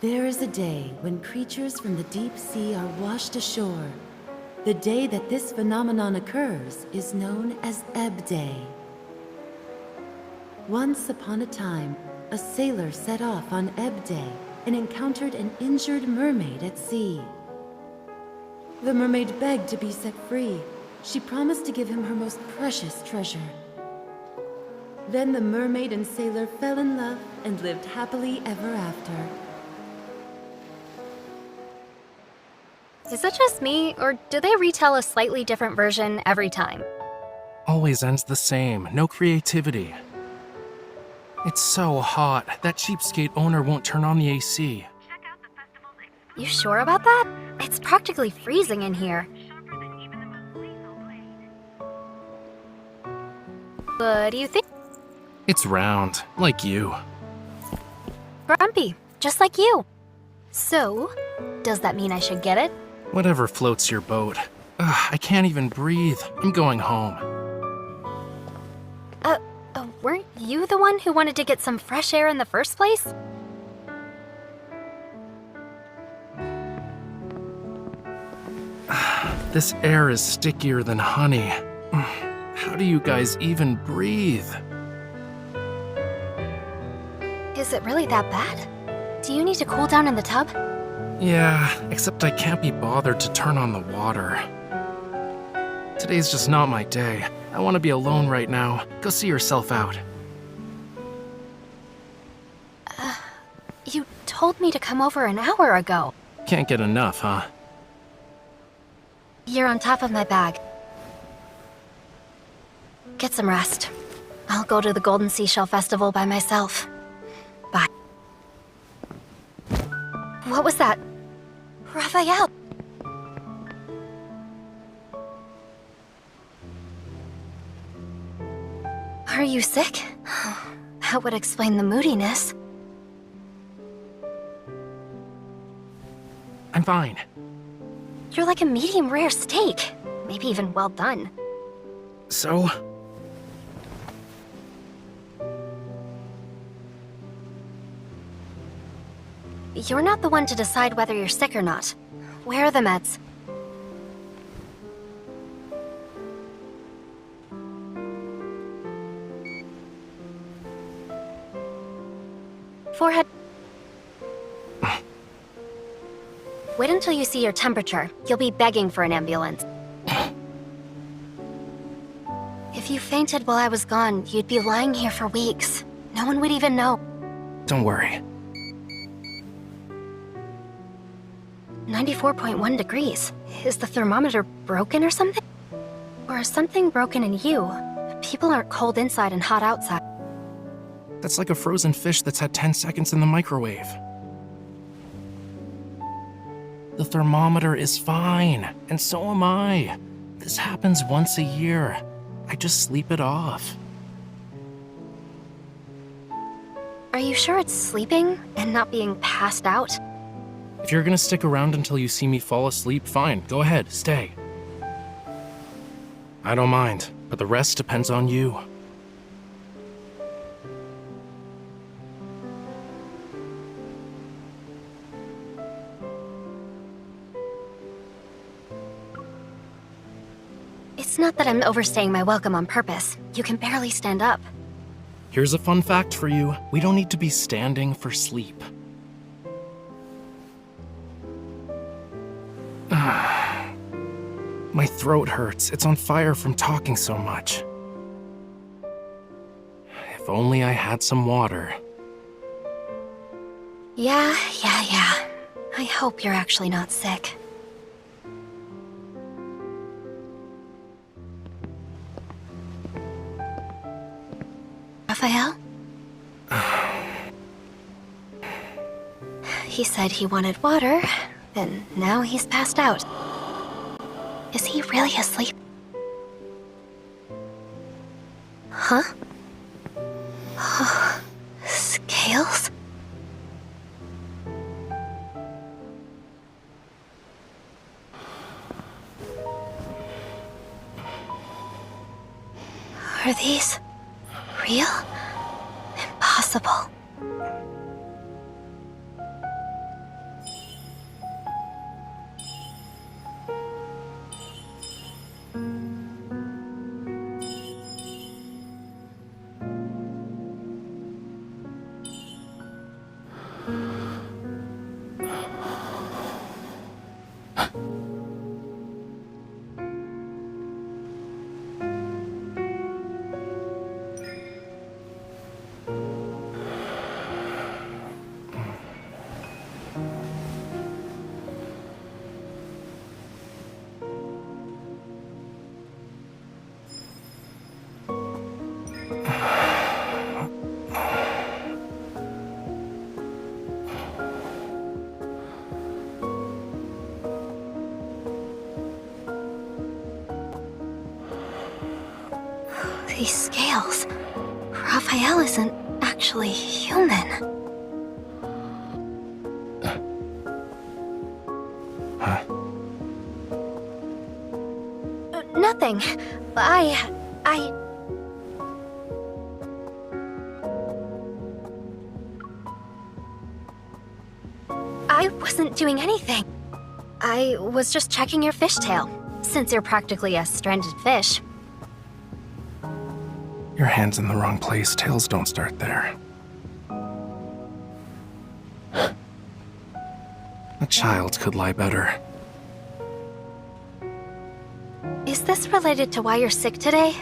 There is a day when creatures from the deep sea are washed ashore. The day that this phenomenon occurs is known as Ebb Day. Once upon a time, a sailor set off on Ebb Day and encountered an injured mermaid at sea. The mermaid begged to be set free. She promised to give him her most precious treasure. Then the mermaid and sailor fell in love and lived happily ever after. Is it just me, or do they retell a slightly different version every time? Always ends the same, no creativity. It's so hot, that cheapskate owner won't turn on the AC. You sure about that? It's practically freezing in here. What do you think? It's round, like you. Grumpy, just like you. So, does that mean I should get it? Whatever floats your boat. Ugh, I can't even breathe. I'm going home. Weren't you the one who wanted to get some fresh air in the first place? This air is stickier than honey. How do you guys even breathe? Is it really that bad? Do you need to cool down in the tub? Yeah, except I can't be bothered to turn on the water. Today's just not my day. I want to be alone right now. Go see yourself out. You told me to come over an hour ago. Can't get enough, huh? You're on top of my bag. Get some rest. I'll go to the Golden Seashell Festival by myself. Bye. What was that? Rafayel! Are you sick? That would explain the moodiness. I'm fine. You're like a medium rare steak. Maybe even well done. So? You're not the one to decide whether you're sick or not. Where are the meds? Forehead. Wait until you see your temperature. You'll be begging for an ambulance. If you fainted while I was gone, you'd be lying here for weeks. No one would even know. Don't worry. 94.1 degrees. Is the thermometer broken or something? Or is something broken in you? People aren't cold inside and hot outside. That's like a frozen fish that's had 10 seconds in the microwave. The thermometer is fine, and so am I. This happens once a year. I just sleep it off. Are you sure it's sleeping and not being passed out? If you're gonna stick around until you see me fall asleep, fine, go ahead, stay. I don't mind, but the rest depends on you. It's not that I'm overstaying my welcome on purpose. You can barely stand up. Here's a fun fact for you. We don't need to be standing for sleep. My throat hurts. It's on fire from talking so much. If only I had some water. Yeah. I hope you're actually not sick. Rafayel? He said he wanted water, and now he's passed out. Is he really asleep? Huh? Scales? Are these real? Impossible. These scales. Raphael isn't actually human. Huh? Nothing. I wasn't doing anything. I was just checking your fishtail, since you're practically a stranded fish. Your hand's in the wrong place. Tails don't start there. A child could lie better. Is this related to why you're sick today?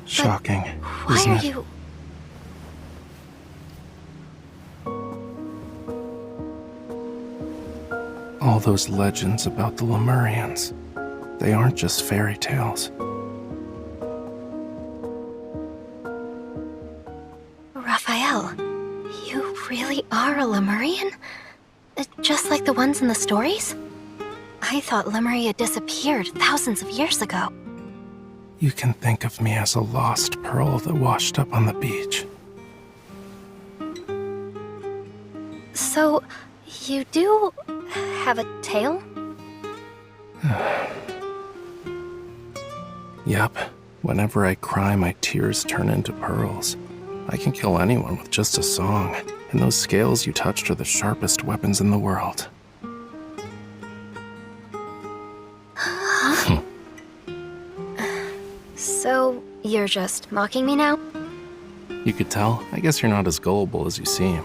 Shocking, Why isn't are it? you... All those legends about the Lemurians. They aren't just fairy tales. Raphael, you really are a Lemurian? Just like the ones in the stories? I thought Lemuria disappeared thousands of years ago. You can think of me as a lost pearl that washed up on the beach. So, you do have a tail? Yep. Whenever I cry, my tears turn into pearls. I can kill anyone with just a song, and those scales you touched are the sharpest weapons in the world. So, you're just mocking me now? You could tell. I guess you're not as gullible as you seem.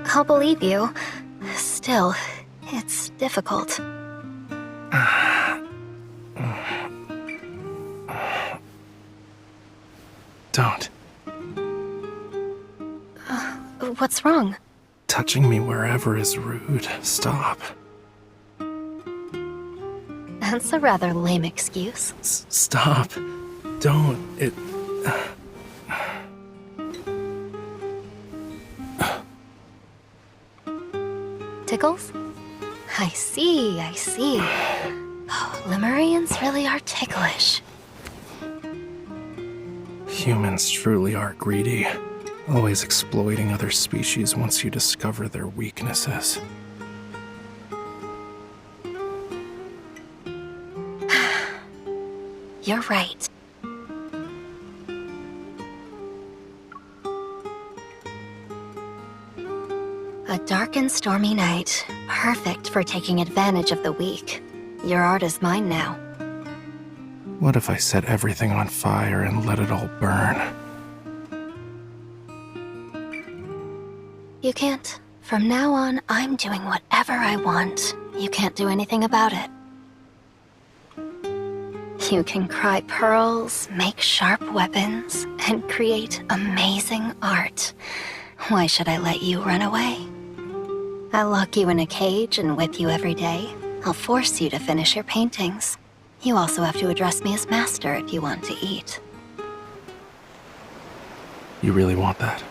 I'll believe you. Still, it's difficult. Don't. What's wrong? Touching me wherever is rude. Stop. That's a rather lame excuse. Stop. Don't. It... Tickles? I see, I see. Oh, Lemurians really are ticklish. Humans truly are greedy. Always exploiting other species once you discover their weaknesses. You're right. A dark and stormy night, perfect for taking advantage of the weak. Your art is mine now. What if I set everything on fire and let it all burn? You can't. From now on, I'm doing whatever I want. You can't do anything about it. You can cry pearls, make sharp weapons, and create amazing art. Why should I let you run away? I'll lock you in a cage and whip you every day. I'll force you to finish your paintings. You also have to address me as master if you want to eat. You really want that?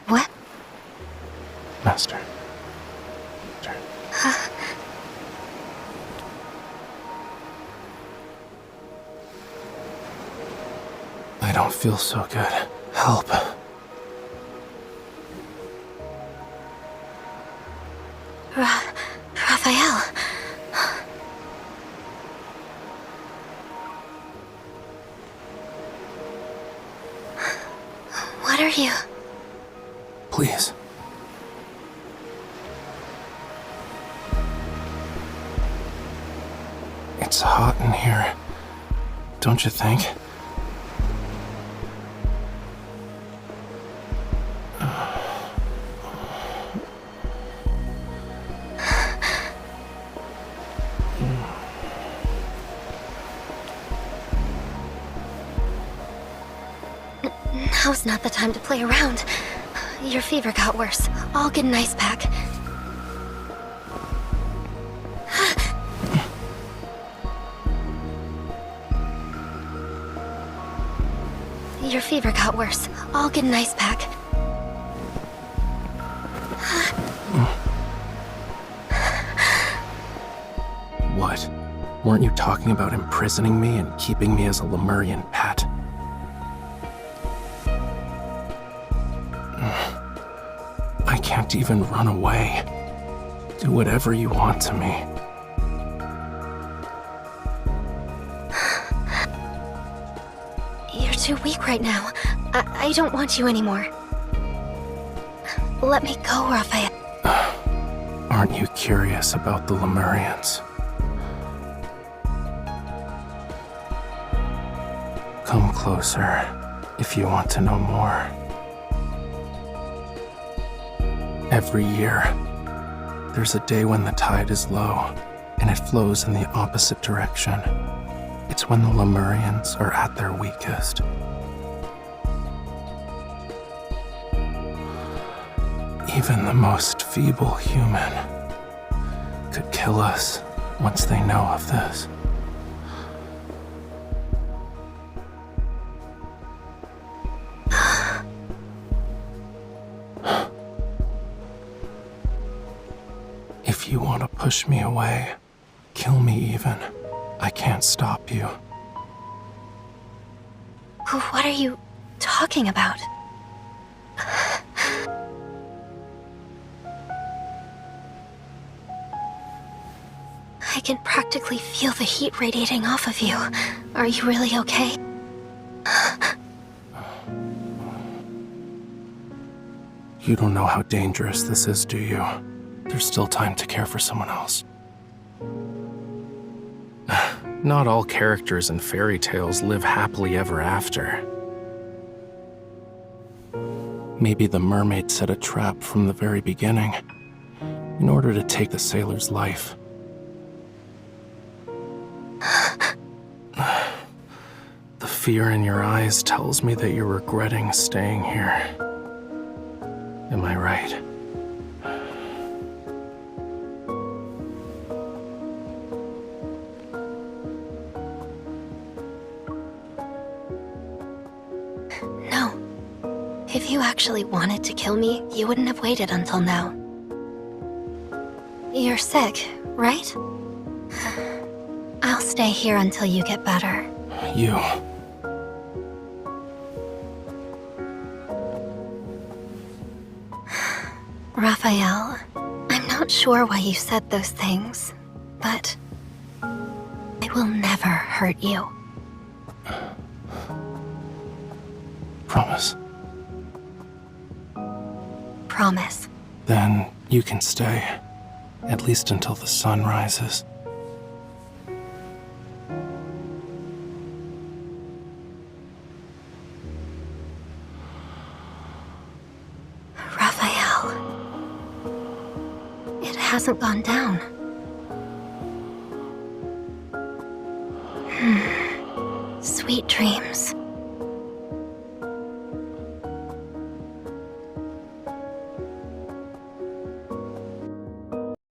What? Master. I don't feel so good. Help. Raphael. What are you? Please. It's hot in here. Don't you think? Now's not the time to play around. Your fever got worse. I'll get an ice pack. Your fever got worse. I'll get an ice pack. What? Weren't you talking about imprisoning me and keeping me as a Lemurian pet? I can't even run away. Do whatever you want to me. You're too weak right now. I don't want you anymore. Let me go, Rafayel. Aren't you curious about the Lemurians? Come closer if you want to know more. Every year, there's a day when the tide is low and it flows in the opposite direction. It's when the Lemurians are at their weakest. Even the most feeble human could kill us once they know of this. If you want to push me away, kill me even. I can't stop you. What are you talking about? I can practically feel the heat radiating off of you. Are you really okay? You don't know how dangerous this is, do you? There's still time to care for someone else. Not all characters in fairy tales live happily ever after. Maybe the mermaid set a trap from the very beginning in order to take the sailor's life. The fear in your eyes tells me that you're regretting staying here. Am I right? No. If you actually wanted to kill me, you wouldn't have waited until now. You're sick, right? I'll stay here until you get better. You... Rafayel, I'm not sure why you said those things, but I will never hurt you. Promise. Promise. Then you can stay, at least until the sun rises. Rafayel. It hasn't gone down. Sweet dreams.